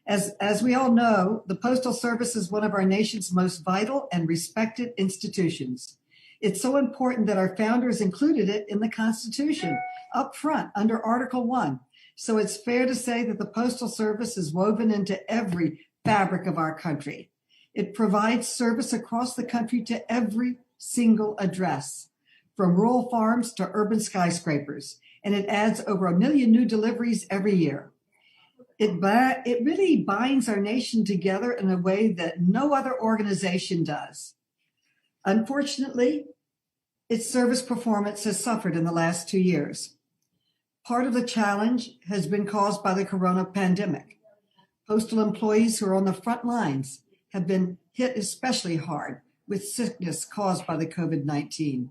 As we all know, the Postal Service is one of our nation's most vital and respected institutions. It's so important that our founders included it in the Constitution up front under Article 1. So it's fair to say that the Postal Service is woven into every fabric of our country. It provides service across the country to every single address, from rural farms to urban skyscrapers, and it adds over 1 million new deliveries every year. It really binds our nation together in a way that no other organization does. Unfortunately, its service performance has suffered in the last 2 years. Part of the challenge has been caused by the corona pandemic. Postal employees who are on the front lines have been hit especially hard with sickness caused by the COVID-19.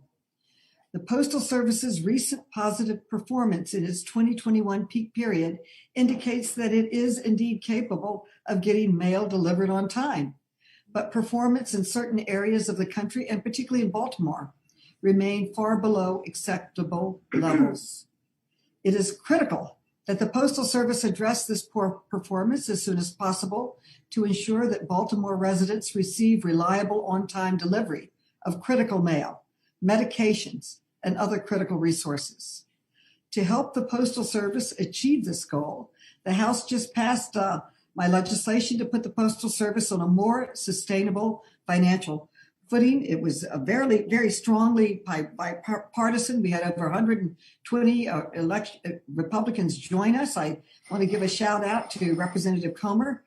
The Postal Service's recent positive performance in its 2021 peak period indicates that it is indeed capable of getting mail delivered on time. But performance in certain areas of the country, and particularly in Baltimore, remain far below acceptable levels. It is critical that the Postal Service address this poor performance as soon as possible to ensure that Baltimore residents receive reliable on-time delivery of critical mail, medications, and other critical resources. To help the Postal Service achieve this goal, the House just passed my legislation to put the Postal Service on a more sustainable financial footing. It was very, very strongly bipartisan. We had over 120 Republicans join us. I want to give a shout out to Representative Comer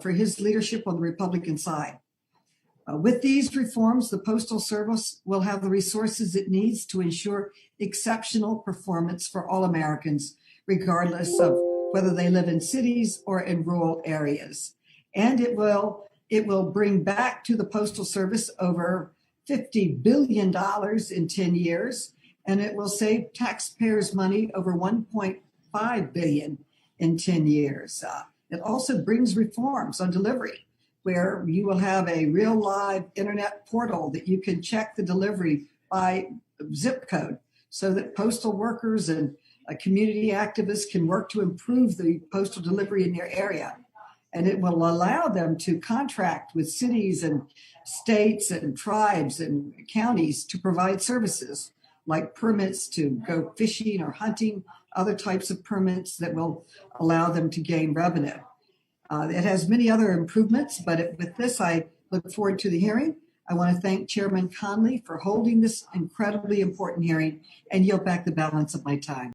for his leadership on the Republican side. With these reforms, the Postal Service will have the resources it needs to ensure exceptional performance for all Americans, regardless of whether they live in cities or in rural areas. And it will bring back to the Postal Service over $50 billion in 10 years, and it will save taxpayers money over $1.5 billion in 10 years. It also brings reforms on delivery, where you will have a real live internet portal that you can check the delivery by zip code so that postal workers and community activists can work to improve the postal delivery in their area. And it will allow them to contract with cities and states and tribes and counties to provide services like permits to go fishing or hunting, other types of permits that will allow them to gain revenue. It has many other improvements, but with this, I look forward to the hearing. I want to thank Chairman Conley for holding this incredibly important hearing and yield back the balance of my time.